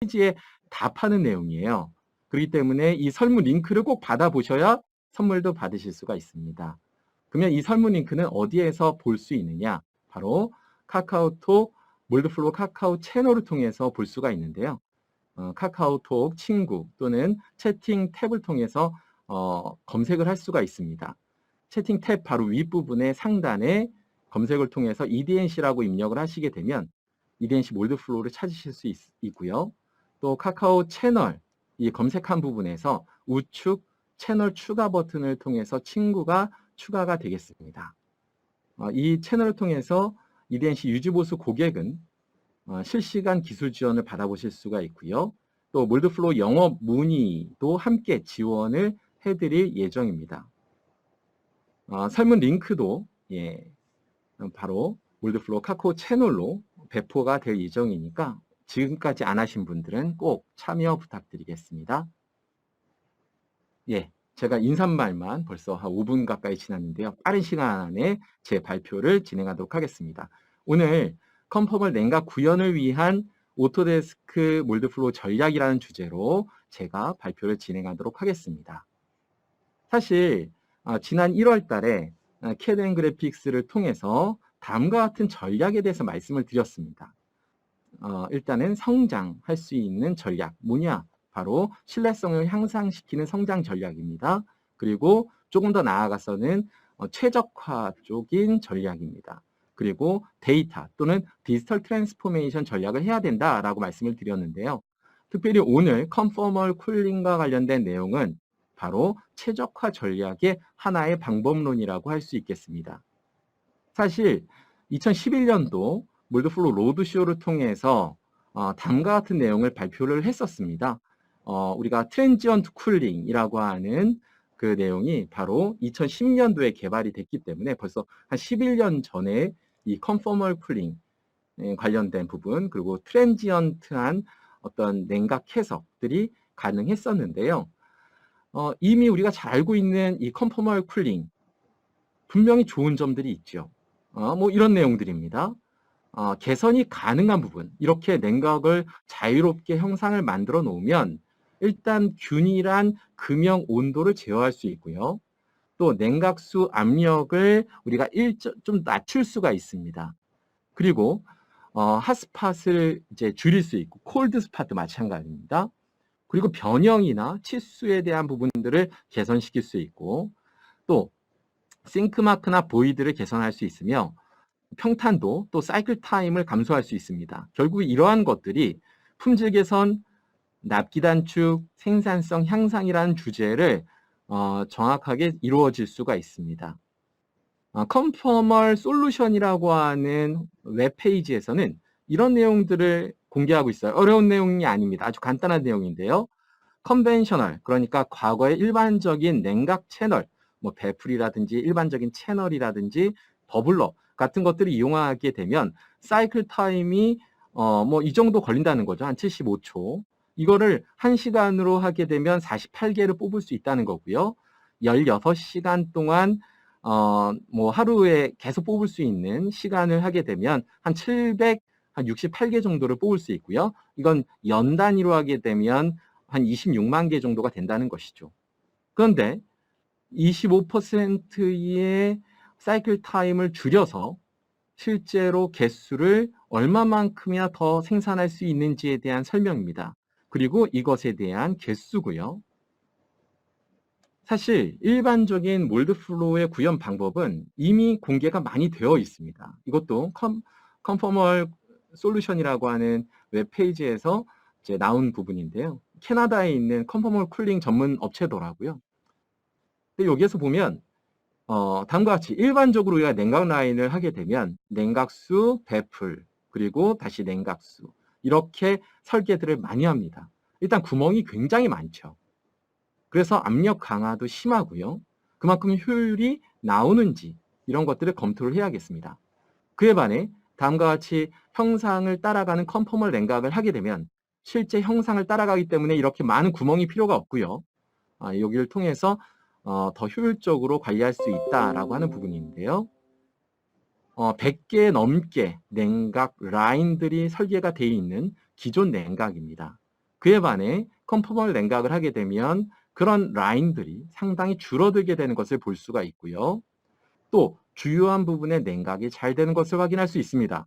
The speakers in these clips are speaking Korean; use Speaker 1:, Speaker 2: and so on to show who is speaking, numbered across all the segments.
Speaker 1: 페이지에 다 파는 내용이에요. 그렇기 때문에 이 설문 링크를 꼭 받아보셔야 선물도 받으실 수가 있습니다. 그러면 이 설문 링크는 어디에서 볼 수 있느냐? 바로 카카오톡 몰드플로우 카카오 채널을 통해서 볼 수가 있는데요. 카카오톡 친구 또는 채팅 탭을 통해서 검색을 할 수가 있습니다. 채팅 탭 바로 윗부분의 상단에 검색을 통해서 EDNC라고 입력을 하시게 되면 EDNC 몰드플로우를 찾으실 수 있고요. 또 카카오 채널, 이 검색한 부분에서 우측 채널 추가 버튼을 통해서 친구가 추가가 되겠습니다. 이 채널을 통해서 EDNC 유지보수 고객은 실시간 기술 지원을 받아보실 수가 있고요. 또 몰드플로우 영업 문의도 함께 지원을 해드릴 예정입니다. 설문 링크도 바로 몰드플로우 카카오 채널로 배포가 될 예정이니까 지금까지 안 하신 분들은 꼭 참여 부탁드리겠습니다. 제가 인사말만 벌써 한 5분 가까이 지났는데요. 빠른 시간 안에 제 발표를 진행하도록 하겠습니다. 오늘 컨펌을 냉각 구현을 위한 오토데스크 몰드플로우 전략이라는 주제로 제가 발표를 진행하도록 하겠습니다. 사실 지난 1월 달에 CAD 그래픽스를 통해서 다음과 같은 전략에 대해서 말씀을 드렸습니다. 일단은 성장할 수 있는 전략, 뭐냐? 바로 신뢰성을 향상시키는 성장 전략입니다. 그리고 조금 더 나아가서는 최적화 쪽인 전략입니다. 그리고 데이터 또는 디지털 트랜스포메이션 전략을 해야 된다라고 말씀을 드렸는데요. 특별히 오늘 컨포멀 쿨링과 관련된 내용은 바로 최적화 전략의 하나의 방법론이라고 할 수 있겠습니다. 사실 2011년도 몰드플로우 로드쇼를 통해서 다음과 같은 내용을 발표를 했었습니다. 우리가 트랜지언트 쿨링이라고 하는 그 내용이 바로 2010년도에 개발이 됐기 때문에 벌써 한 11년 전에 이 컨포멀 쿨링 관련된 부분 그리고 트랜지언트한 어떤 냉각 해석들이 가능했었는데요. 이미 우리가 잘 알고 있는 이 컨포멀 쿨링 분명히 좋은 점들이 있죠. 뭐 이런 내용들입니다. 개선이 가능한 부분, 이렇게 냉각을 자유롭게 형상을 만들어 놓으면 일단 균일한 금형 온도를 제어할 수 있고요. 또 냉각수 압력을 우리가 좀 낮출 수가 있습니다. 그리고 핫스팟을 이제 줄일 수 있고 콜드 스팟도 마찬가지입니다. 그리고 변형이나 치수에 대한 부분들을 개선시킬 수 있고 또 싱크마크나 보이드를 개선할 수 있으며 평탄도 또 사이클 타임을 감소할 수 있습니다. 결국 이러한 것들이 품질 개선, 납기 단축, 생산성 향상이라는 주제를 정확하게 이루어질 수가 있습니다. 컨포멀 솔루션이라고 하는 웹페이지에서는 이런 내용들을 공개하고 있어요. 어려운 내용이 아닙니다. 아주 간단한 내용인데요. 컨벤셔널, 그러니까 과거의 일반적인 냉각 채널, 뭐 배풀이라든지 일반적인 채널이라든지 버블러 같은 것들을 이용하게 되면 사이클 타임이 뭐 이 정도 걸린다는 거죠. 한 75초. 이거를 1시간으로 하게 되면 48개를 뽑을 수 있다는 거고요. 16시간 동안 뭐 하루에 계속 뽑을 수 있는 시간을 하게 되면 한 768개 정도를 뽑을 수 있고요. 이건 연 단위로 하게 되면 한 26만 개 정도가 된다는 것이죠. 그런데 25%의 사이클 타임을 줄여서 실제로 개수를 얼마만큼이나 더 생산할 수 있는지에 대한 설명입니다. 그리고 이것에 대한 개수고요. 사실 일반적인 몰드플로우의 구현 방법은 이미 공개가 많이 되어 있습니다. 이것도 컨포멀 솔루션이라고 하는 웹페이지에서 이제 나온 부분인데요. 캐나다에 있는 컨포멀 쿨링 전문 업체더라고요. 근데 여기에서 보면 다음과 같이 일반적으로 우리가 냉각 라인을 하게 되면 냉각수, 배풀, 그리고 다시 냉각수 이렇게 설계들을 많이 합니다. 일단 구멍이 굉장히 많죠. 그래서 압력 강화도 심하고요. 그만큼 효율이 나오는지 이런 것들을 검토를 해야겠습니다. 그에 반해 다음과 같이 형상을 따라가는 컨포멀 냉각을 하게 되면 실제 형상을 따라가기 때문에 이렇게 많은 구멍이 필요가 없고요. 여기를 통해서 더 효율적으로 관리할 수 있다라고 하는 부분인데요. 100개 넘게 냉각 라인들이 설계가 되어 있는 기존 냉각입니다. 그에 반해 컨포멀 냉각을 하게 되면 그런 라인들이 상당히 줄어들게 되는 것을 볼 수가 있고요. 또 주요한 부분의 냉각이 잘 되는 것을 확인할 수 있습니다.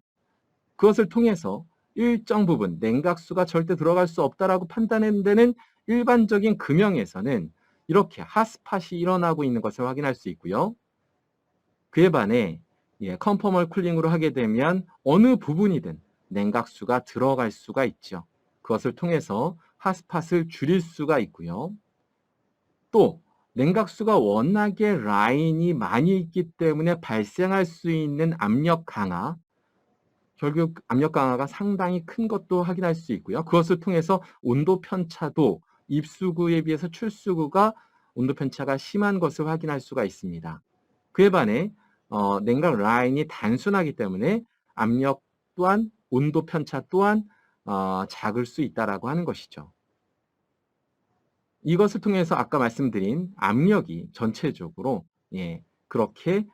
Speaker 1: 그것을 통해서 일정 부분 냉각수가 절대 들어갈 수 없다라고 판단하는 데는 일반적인 금형에서는 이렇게 핫스팟이 일어나고 있는 것을 확인할 수 있고요. 그에 반해 컨포멀 쿨링으로 하게 되면 어느 부분이든 냉각수가 들어갈 수가 있죠. 그것을 통해서 핫스팟을 줄일 수가 있고요. 또 냉각수가 워낙에 라인이 많이 있기 때문에 발생할 수 있는 압력 강화, 결국 압력 강화가 상당히 큰 것도 확인할 수 있고요. 그것을 통해서 온도 편차도 입수구에 비해서 출수구가 온도 편차가 심한 것을 확인할 수가 있습니다. 그에 반해 냉각 라인이 단순하기 때문에 압력 또한 온도 편차 또한 작을 수 있다라고 하는 것이죠. 이것을 통해서 아까 말씀드린 압력이 전체적으로 그렇게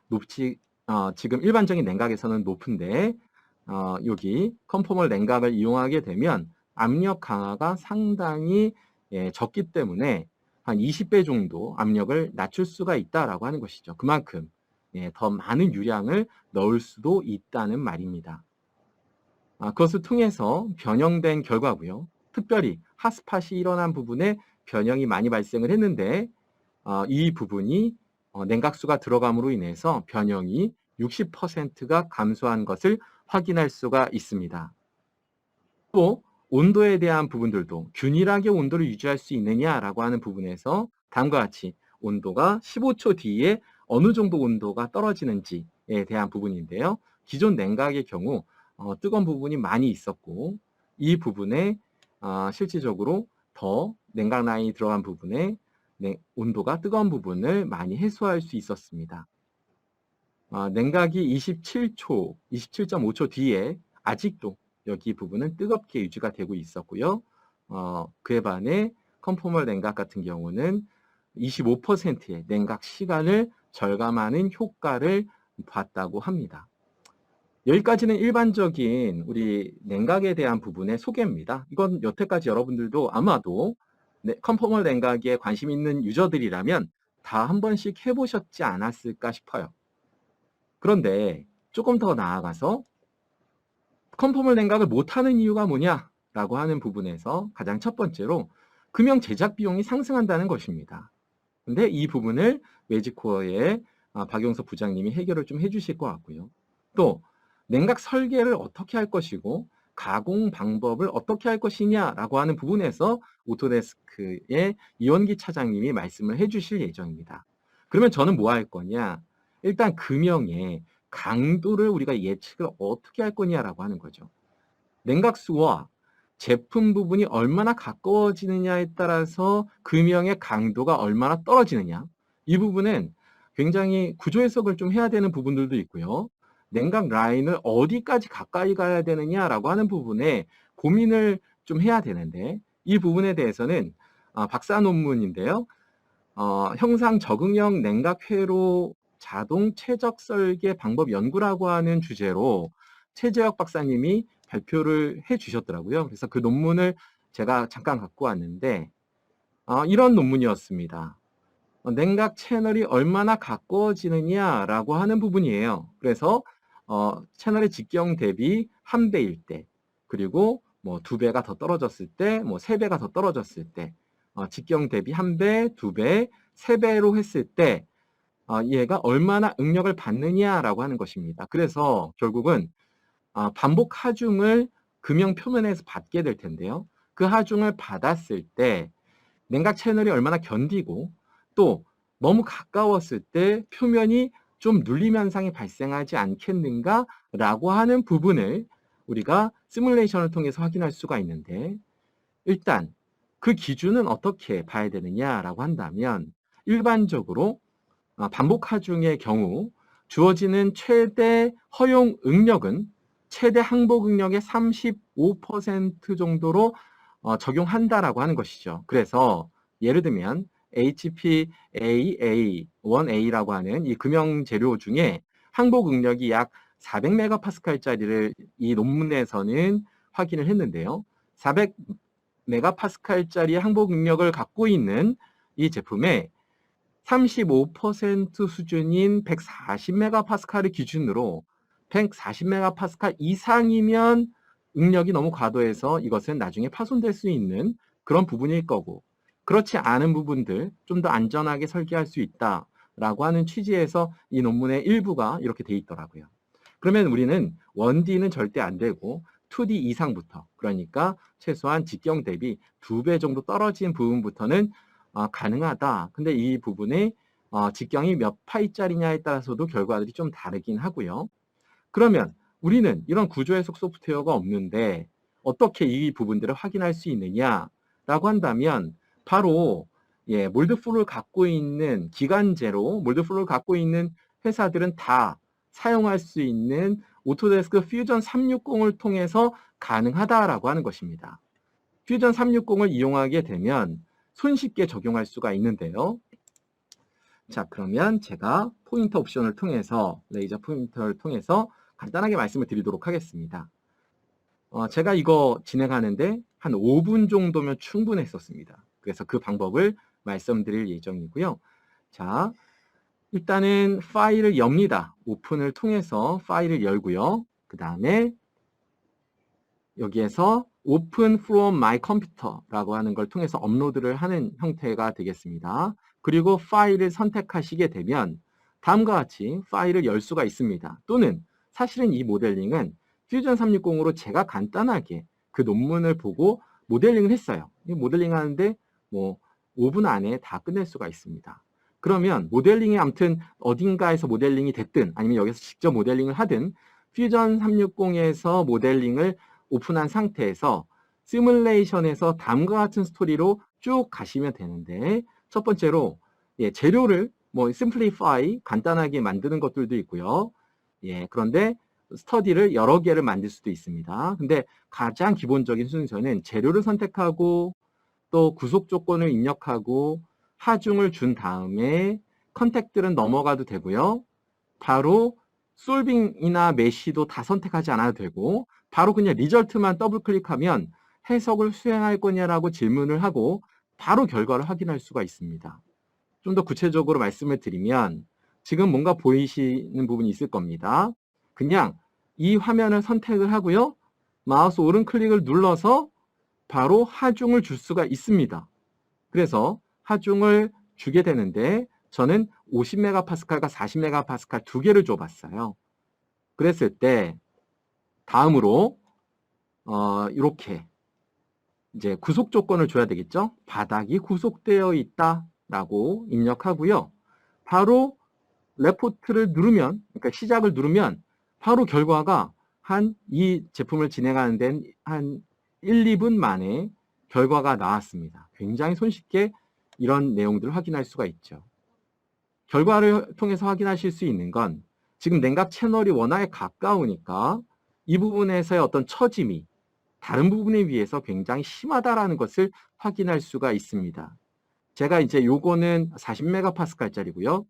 Speaker 1: 지금 일반적인 냉각에서는 높은데 여기 컨포멀 냉각을 이용하게 되면 압력 강화가 상당히 적기 때문에 한 20배 정도 압력을 낮출 수가 있다라고 하는 것이죠. 그만큼 더 많은 유량을 넣을 수도 있다는 말입니다. 그것을 통해서 변형된 결과고요. 특별히 핫스팟이 일어난 부분에 변형이 많이 발생을 했는데 이 부분이 냉각수가 들어감으로 인해서 변형이 60%가 감소한 것을 확인할 수가 있습니다. 또 온도에 대한 부분들도 균일하게 온도를 유지할 수 있느냐라고 하는 부분에서 다음과 같이 온도가 15초 뒤에 어느 정도 온도가 떨어지는지에 대한 부분인데요. 기존 냉각의 경우 뜨거운 부분이 많이 있었고 이 부분에 실질적으로 더 냉각 라인이 들어간 부분에 온도가 뜨거운 부분을 많이 해소할 수 있었습니다. 냉각이 27초, 27.5초 뒤에 아직도 여기 부분은 뜨겁게 유지가 되고 있었고요. 그에 반해 컨포멀 냉각 같은 경우는 25%의 냉각 시간을 절감하는 효과를 봤다고 합니다. 여기까지는 일반적인 우리 냉각에 대한 부분의 소개입니다. 이건 여태까지 여러분들도 아마도 컨포멀 냉각에 관심 있는 유저들이라면 다 한 번씩 해보셨지 않았을까 싶어요. 그런데 조금 더 나아가서 컨포멀 냉각을 못하는 이유가 뭐냐라고 하는 부분에서 가장 첫 번째로 금형 제작 비용이 상승한다는 것입니다. 근데 이 부분을 매직코어의 박용석 부장님이 해결을 좀 해주실 것 같고요. 또 냉각 설계를 어떻게 할 것이고 가공 방법을 어떻게 할 것이냐라고 하는 부분에서 오토데스크의 이원기 차장님이 말씀을 해주실 예정입니다. 그러면 저는 뭐 할 거냐? 일단 금형의 강도를 우리가 예측을 어떻게 할 거냐라고 하는 거죠. 냉각수와 제품 부분이 얼마나 가까워지느냐에 따라서 금형의 강도가 얼마나 떨어지느냐. 이 부분은 굉장히 구조 해석을 좀 해야 되는 부분들도 있고요. 냉각 라인을 어디까지 가까이 가야 되느냐라고 하는 부분에 고민을 좀 해야 되는데 이 부분에 대해서는 박사 논문인데요. 형상 적응형 냉각 회로 자동 최적 설계 방법 연구라고 하는 주제로 최재혁 박사님이 발표를 해 주셨더라고요. 그래서 그 논문을 제가 잠깐 갖고 왔는데 이런 논문이었습니다. 냉각 채널이 얼마나 가까워지느냐라고 하는 부분이에요. 그래서 채널의 직경 대비 1배일 때, 그리고 뭐 2배가 더 떨어졌을 때, 뭐 3배가 더 떨어졌을 때, 직경 대비 1배, 2배, 3배로 했을 때 얘가 얼마나 응력을 받느냐라고 하는 것입니다. 그래서 결국은 반복 하중을 금형 표면에서 받게 될 텐데요. 그 하중을 받았을 때 냉각 채널이 얼마나 견디고 또 너무 가까웠을 때 표면이 좀 눌림 현상이 발생하지 않겠는가라고 하는 부분을 우리가 시뮬레이션을 통해서 확인할 수가 있는데 일단 그 기준은 어떻게 봐야 되느냐라고 한다면 일반적으로 반복 하중의 경우 주어지는 최대 허용 응력은 최대 항복 응력의 35% 정도로 적용한다라고 하는 것이죠. 그래서 예를 들면 HPAA1A라고 하는 이 금형 재료 중에 항복 응력이 약 400메가파스칼짜리를 이 논문에서는 확인을 했는데요. 메가파스칼짜리 항복 능력을 갖고 있는 이 제품에 35% 수준인 140메가파스칼을 기준으로 140메가파스칼 이상이면 응력이 너무 과도해서 이것은 나중에 파손될 수 있는 그런 부분일 거고, 그렇지 않은 부분들 좀 더 안전하게 설계할 수 있다라고 하는 취지에서 이 논문의 일부가 이렇게 돼 있더라고요. 그러면 우리는 1D는 절대 안 되고 2D 이상부터, 그러니까 최소한 직경 대비 2배 정도 떨어진 부분부터는 가능하다. 근데 이 부분에 직경이 몇 파이짜리냐에 따라서도 결과들이 좀 다르긴 하고요. 그러면 우리는 이런 구조 해석 소프트웨어가 없는데 어떻게 이 부분들을 확인할 수 있느냐라고 한다면 바로 몰드플로우를 갖고 있는 기간제로 몰드플로우를 갖고 있는 회사들은 다 사용할 수 있는 오토데스크 퓨전 360을 통해서 가능하다라고 하는 것입니다. 퓨전 360을 이용하게 되면 손쉽게 적용할 수가 있는데요. 자, 그러면 제가 포인터 옵션을 통해서, 레이저 포인터를 통해서 간단하게 말씀을 드리도록 하겠습니다. 제가 이거 진행하는데 한 5분 정도면 충분했었습니다. 그래서 그 방법을 말씀드릴 예정이고요. 자, 일단은 파일을 엽니다. 오픈을 통해서 파일을 열고요. 그 다음에 여기에서 Open from my computer라고 하는 걸 통해서 업로드를 하는 형태가 되겠습니다. 그리고 파일을 선택하시게 되면 다음과 같이 파일을 열 수가 있습니다. 또는 사실은 이 모델링은 퓨전 360으로 제가 간단하게 그 논문을 보고 모델링을 했어요. 이 모델링 하는데 뭐 5분 안에 다 끝낼 수가 있습니다. 그러면 모델링이 아무튼 어딘가에서 모델링이 됐든 아니면 여기서 직접 모델링을 하든 퓨전 360에서 모델링을 오픈한 상태에서 시뮬레이션에서 다음과 같은 스토리로 쭉 가시면 되는데, 첫 번째로 재료를 심플리파이 간단하게 만드는 것들도 있고요. 그런데 스터디를 여러 개를 만들 수도 있습니다. 근데 가장 기본적인 순서는 재료를 선택하고 또 구속 조건을 입력하고 하중을 준 다음에 컨택들은 넘어가도 되고요. 바로 솔빙이나 메시도 다 선택하지 않아도 되고 바로 그냥 리절트만 더블 클릭하면 해석을 수행할 거냐라고 질문을 하고 바로 결과를 확인할 수가 있습니다. 좀 더 구체적으로 말씀을 드리면 지금 뭔가 보이시는 부분이 있을 겁니다. 그냥 이 화면을 선택을 하고요. 마우스 오른 클릭을 눌러서 바로 하중을 줄 수가 있습니다. 그래서 하중을 주게 되는데 저는 50메가파스칼과 40메가파스칼 두 개를 줘봤어요. 그랬을 때 다음으로 이렇게 이제 구속 조건을 줘야 되겠죠. 바닥이 구속되어 있다라고 입력하고요. 바로 레포트를 누르면, 그러니까 시작을 누르면 바로 결과가 이 제품을 진행하는 데는 한 1, 2분 만에 결과가 나왔습니다. 굉장히 손쉽게 이런 내용들을 확인할 수가 있죠. 결과를 통해서 확인하실 수 있는 건 지금 냉각 채널이 워낙에 가까우니까 이 부분에서의 어떤 처짐이 다른 부분에 비해서 굉장히 심하다라는 것을 확인할 수가 있습니다. 제가 이제 요거는 40메가파스칼짜리고요.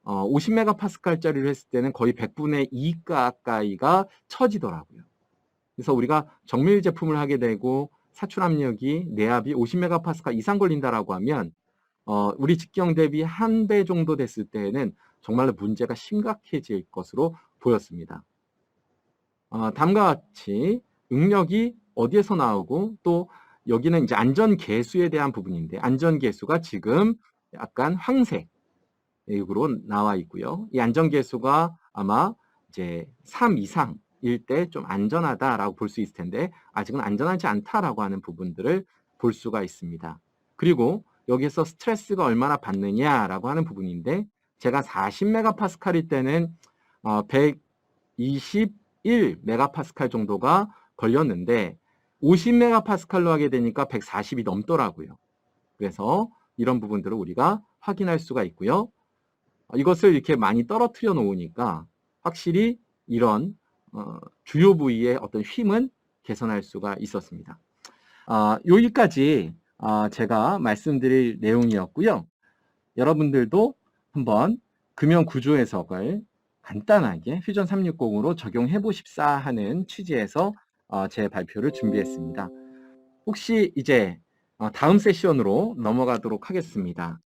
Speaker 1: 50메가파스칼짜리를 했을 때는 거의 100분의 2 가까이가 처지더라고요. 그래서 우리가 정밀 제품을 하게 되고 사출 압력이 내압이 50메가파스칼 이상 걸린다라고 하면 우리 직경 대비 1배 정도 됐을 때에는 정말로 문제가 심각해질 것으로 보였습니다. 다음과 같이 응력이 어디에서 나오고 또 여기는 이제 안전계수에 대한 부분인데 안전계수가 지금 약간 황색으로 나와 있고요. 이 안전계수가 아마 이제 3 이상일 때 좀 안전하다라고 볼 수 있을 텐데 아직은 안전하지 않다라고 하는 부분들을 볼 수가 있습니다. 그리고 여기서 스트레스가 얼마나 받느냐라고 하는 부분인데 제가 40메가파스칼일 때는 121메가파스칼 정도가 걸렸는데 50메가파스칼로 하게 되니까 140이 넘더라고요. 그래서 이런 부분들을 우리가 확인할 수가 있고요. 이것을 이렇게 많이 떨어뜨려 놓으니까 확실히 이런 주요 부위의 어떤 힘은 개선할 수가 있었습니다. 여기까지 제가 말씀드릴 내용이었고요. 여러분들도 한번 금형 구조 해석을 간단하게 퓨전 360으로 적용해 보십사 하는 취지에서 제 발표를 준비했습니다. 혹시 이제 다음 세션으로 넘어가도록 하겠습니다.